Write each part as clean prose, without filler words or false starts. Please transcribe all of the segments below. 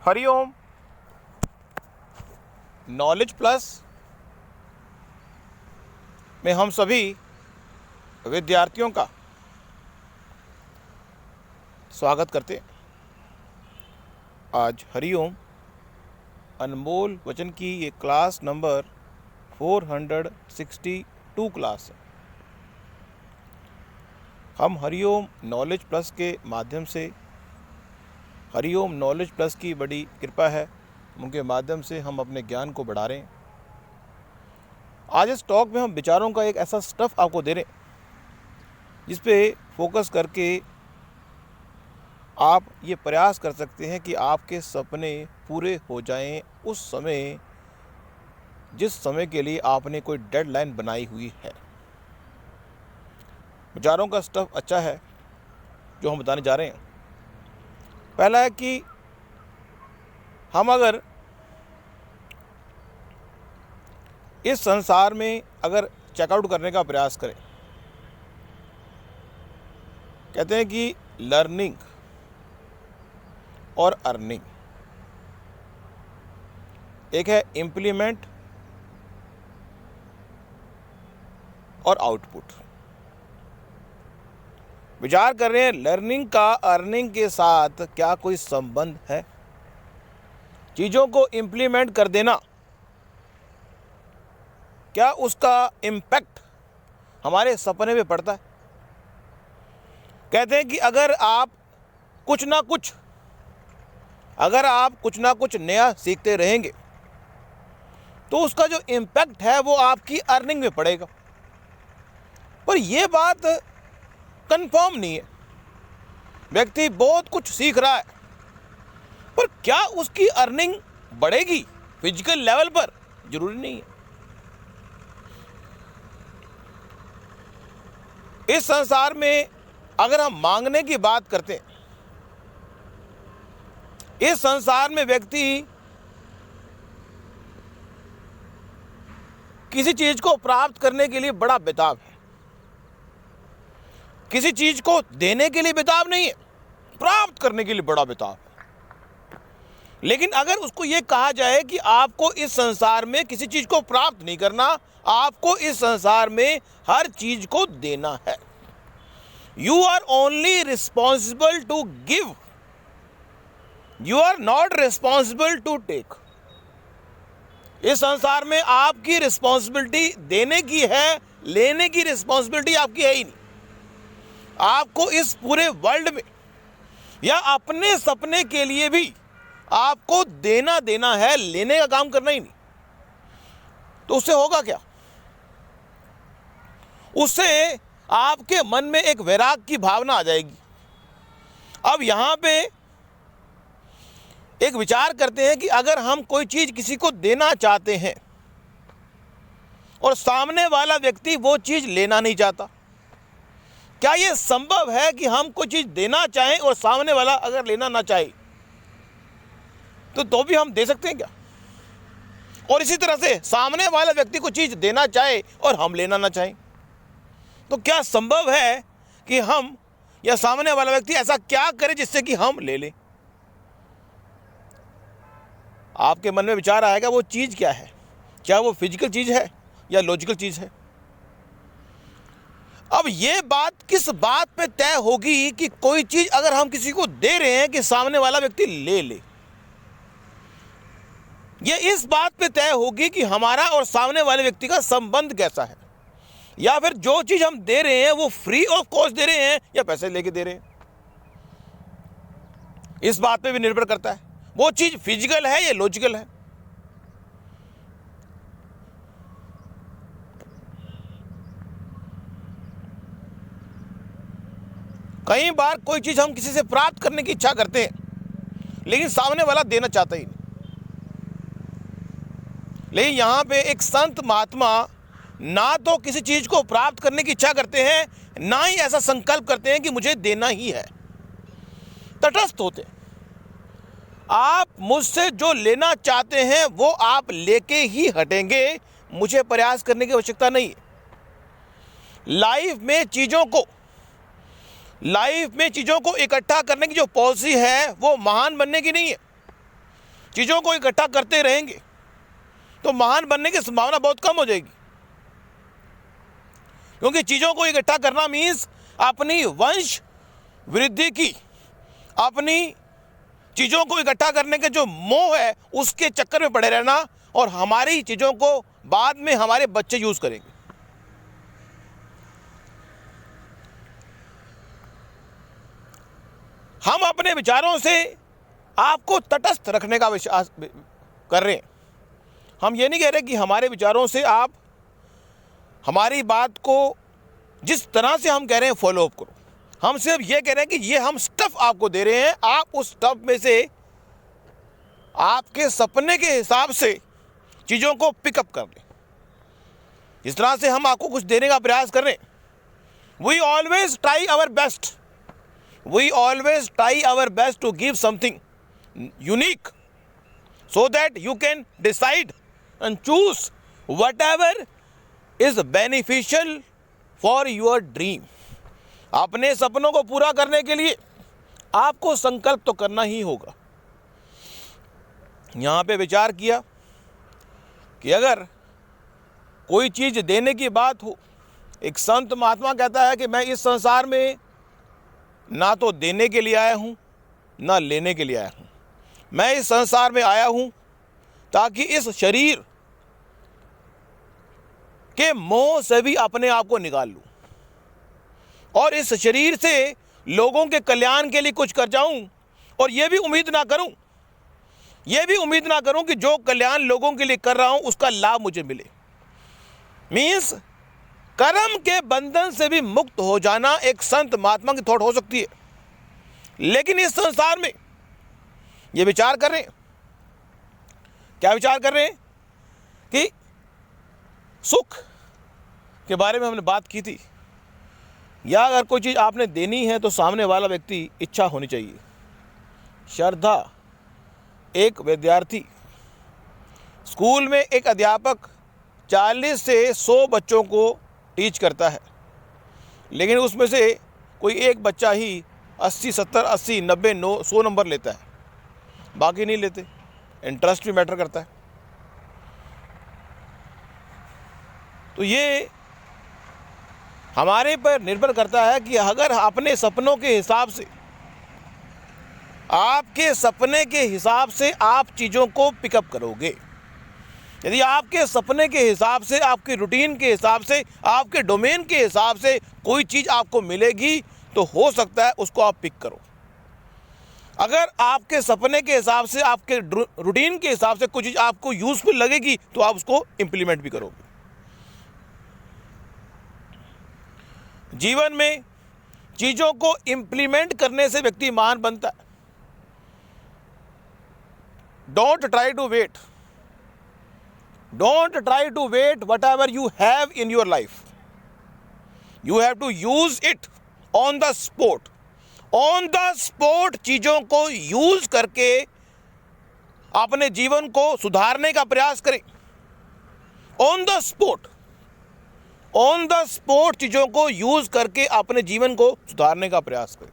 Hariom. Knowledge plus में हम सभी विद्यार्थियों का स्वागत करते हैं। आज हरिओम अनमोल वचन की ये क्लास नंबर 462 क्लास है। हम हरिओम नॉलेज प्लस के माध्यम से, हरिओम नॉलेज प्लस की बड़ी कृपा है, उनके माध्यम से हम अपने ज्ञान को बढ़ा रहे हैं। आज इस टॉक में हम विचारों का एक ऐसा स्टफ़ आपको दे रहे हैं जिस पे फोकस करके आप ये प्रयास कर सकते हैं कि आपके सपने पूरे हो जाएं उस समय जिस समय के लिए आपने कोई डेडलाइन बनाई हुई है। विचारों का स्टफ़ अच्छा है जो हम बताने जा रहे हैं। पहला है कि हम अगर इस संसार में अगर चेकआउट करने का प्रयास करें, कहते हैं कि लर्निंग और अर्निंग, एक है इम्प्लीमेंट और आउटपुट। विचार कर रहे हैं लर्निंग का अर्निंग के साथ क्या कोई संबंध है। चीज़ों को इम्प्लीमेंट कर देना, क्या उसका इम्पैक्ट हमारे सपने पे पड़ता है। कहते हैं कि अगर आप कुछ ना कुछ नया सीखते रहेंगे तो उसका जो इम्पैक्ट है वो आपकी अर्निंग में पड़ेगा। पर यह बात कंफर्म नहीं है। व्यक्ति बहुत कुछ सीख रहा है पर क्या उसकी अर्निंग बढ़ेगी फिजिकल लेवल पर? जरूरी नहीं है। इस संसार में अगर हम मांगने की बात करते हैं, इस संसार में व्यक्ति किसी चीज को प्राप्त करने के लिए बड़ा बेताब है। किसी चीज को देने के लिए बेताब नहीं है, प्राप्त करने के लिए बड़ा बेताब है। लेकिन अगर उसको यह कहा जाए कि आपको इस संसार में किसी चीज को प्राप्त नहीं करना, आपको इस संसार में हर चीज को देना है। You are only responsible to give, you are not responsible to take. इस संसार में आपकी रिस्पॉन्सिबिलिटी देने की है, लेने की रिस्पॉन्सिबिलिटी आपकी है ही नहीं। आपको इस पूरे वर्ल्ड में या अपने सपने के लिए भी आपको देना है, लेने का काम करना ही नहीं। तो उससे होगा क्या? उससे आपके मन में एक वैराग की भावना आ जाएगी। अब यहां पे एक विचार करते हैं कि अगर हम कोई चीज किसी को देना चाहते हैं और सामने वाला व्यक्ति वो चीज लेना नहीं चाहता, क्या यह संभव है कि हम कोई चीज देना चाहें और सामने वाला अगर लेना ना चाहे तो भी हम दे सकते हैं क्या? और इसी तरह से सामने वाला व्यक्ति को चीज देना चाहे और हम लेना ना चाहें तो क्या संभव है कि हम या सामने वाला व्यक्ति ऐसा क्या करे जिससे कि हम ले लें? आपके मन में विचार आएगा वो चीज क्या है, क्या वो फिजिकल चीज है या लॉजिकल चीज है। अब ये बात किस बात पे तय होगी कि कोई चीज अगर हम किसी को दे रहे हैं कि सामने वाला व्यक्ति ले ले? ये इस बात पे तय होगी कि हमारा और सामने वाले व्यक्ति का संबंध कैसा है, या फिर जो चीज हम दे रहे हैं वो फ्री ऑफ कॉस्ट दे रहे हैं या पैसे लेके दे रहे हैं। इस बात पे भी निर्भर करता है वो चीज फिजिकल है या लॉजिकल है। कई बार कोई चीज हम किसी से प्राप्त करने की इच्छा करते हैं लेकिन सामने वाला देना चाहता ही नहीं। लेकिन यहां पे एक संत महात्मा ना तो किसी चीज को प्राप्त करने की इच्छा करते हैं, ना ही ऐसा संकल्प करते हैं कि मुझे देना ही है। तटस्थ होते हैं। आप मुझसे जो लेना चाहते हैं वो आप लेके ही हटेंगे, मुझे प्रयास करने की आवश्यकता नहीं है। लाइफ में चीज़ों को इकट्ठा करने की जो पॉलिसी है वो महान बनने की नहीं है। चीज़ों को इकट्ठा करते रहेंगे तो महान बनने की संभावना बहुत कम हो जाएगी, क्योंकि चीज़ों को इकट्ठा करना मीन्स अपनी वंश वृद्धि की, अपनी चीज़ों को इकट्ठा करने के जो मोह है उसके चक्कर में पड़े रहना, और हमारी चीज़ों को बाद में हमारे बच्चे यूज़ करेंगे। हम अपने विचारों से आपको तटस्थ रखने का विश्वास कर रहे हैं। हम ये नहीं कह रहे कि हमारे विचारों से आप हमारी बात को जिस तरह से हम कह रहे हैं फॉलो अप करो। हम सिर्फ ये कह रहे हैं कि ये हम स्टफ आपको दे रहे हैं, आप उस स्टफ में से आपके सपने के हिसाब से चीज़ों को पिकअप कर लें। जिस तरह से हम आपको कुछ देने का प्रयास कर रहे हैं, we always try our best, we always try our best to give something unique so that you can decide and choose whatever is beneficial for your dream. अपने सपनों को पूरा करने के लिए आपको संकल्प तो करना ही होगा। यहाँ पे विचार किया कि अगर कोई चीज़ देने की बात हो, एक संत महात्मा कहता है कि मैं इस संसार में ना तो देने के लिए आया हूँ ना लेने के लिए आया हूँ। मैं इस संसार में आया हूँ ताकि इस शरीर के मोह से भी अपने आप को निकाल लूँ और इस शरीर से लोगों के कल्याण के लिए कुछ कर जाऊँ, और ये भी उम्मीद ना करूँ कि जो कल्याण लोगों के लिए कर रहा हूँ उसका लाभ मुझे मिले। मीन्स कर्म के बंधन से भी मुक्त हो जाना एक संत महात्मा की थॉट हो सकती है। लेकिन इस संसार में ये विचार कर रहे हैं, क्या विचार कर रहे हैं कि सुख के बारे में हमने बात की थी, या अगर कोई चीज़ आपने देनी है तो सामने वाला व्यक्ति इच्छा होनी चाहिए, श्रद्धा। एक विद्यार्थी, स्कूल में एक अध्यापक 40 से 100 बच्चों को टीच करता है, लेकिन उसमें से कोई एक बच्चा ही 80, 70, 80, 90, 100 नंबर लेता है, बाकी नहीं लेते। इंटरेस्ट भी मैटर करता है। तो ये हमारे पर निर्भर करता है कि अगर अपने सपनों के हिसाब से, आपके सपने के हिसाब से आप चीज़ों को पिकअप करोगे। यदि आपके सपने के हिसाब से, आपके रूटीन के हिसाब से, आपके डोमेन के हिसाब से कोई चीज़ आपको मिलेगी तो हो सकता है उसको आप पिक करो। अगर आपके सपने के हिसाब से, आपके रूटीन के हिसाब से कुछ चीज़ आपको यूज़फुल लगेगी तो आप उसको इम्प्लीमेंट भी करोगे। जीवन में चीज़ों को इम्प्लीमेंट करने से व्यक्ति महान बनता है। Don't try to wait, don't try to wait whatever you have in your life, you have to use it on the spot. On the spot चीज़ों को यूज करके अपने जीवन को सुधारने का प्रयास करें। On the spot, on the spot चीज़ों को यूज करके अपने जीवन को सुधारने का प्रयास करें।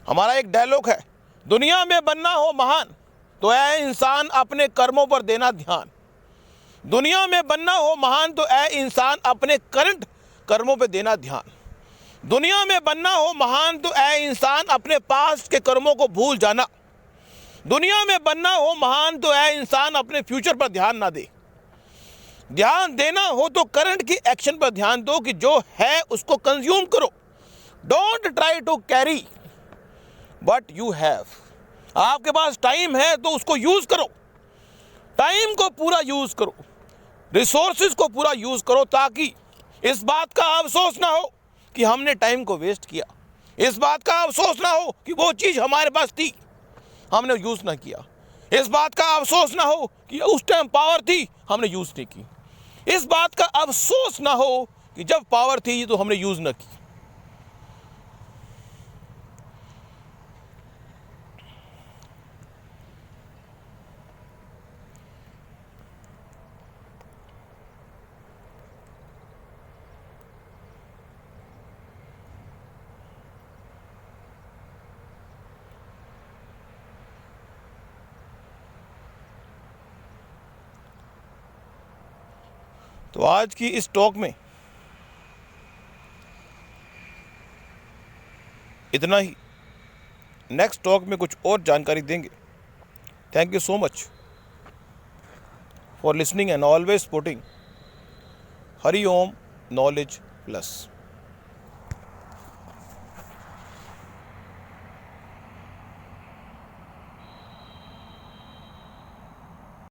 हमारा एक डायलॉग है, दुनिया में बनना हो महान तो ऐ इंसान अपने कर्मों पर देना ध्यान। दुनिया में बनना हो महान तो ऐ इंसान अपने करंट कर्मों पर देना ध्यान। दुनिया में बनना हो महान तो ऐ इंसान अपने पास्ट के कर्मों को भूल जाना। दुनिया में बनना हो महान तो ऐ इंसान अपने फ्यूचर पर ध्यान ना दे। ध्यान देना हो तो करंट की एक्शन पर ध्यान दो कि जो है उसको कंज्यूम करो। Don't try to carry but you have. आपके पास टाइम है तो उसको यूज करो, टाइम को पूरा यूज करो, रिसोर्सेज को पूरा यूज करो, ताकि इस बात का अफसोस ना हो कि हमने टाइम को वेस्ट किया, इस बात का अफसोस ना हो कि वो चीज़ हमारे पास थी हमने यूज़ ना किया, इस बात का अफसोस ना हो कि उस टाइम पावर थी हमने यूज़ नहीं की, इस बात का अफसोस ना हो कि जब पावर थी तो हमने यूज़ ना की। तो आज की इस टॉक में इतना ही। नेक्स्ट टॉक में कुछ और जानकारी देंगे। Thank you so much for listening and always supporting Hari Om knowledge plus.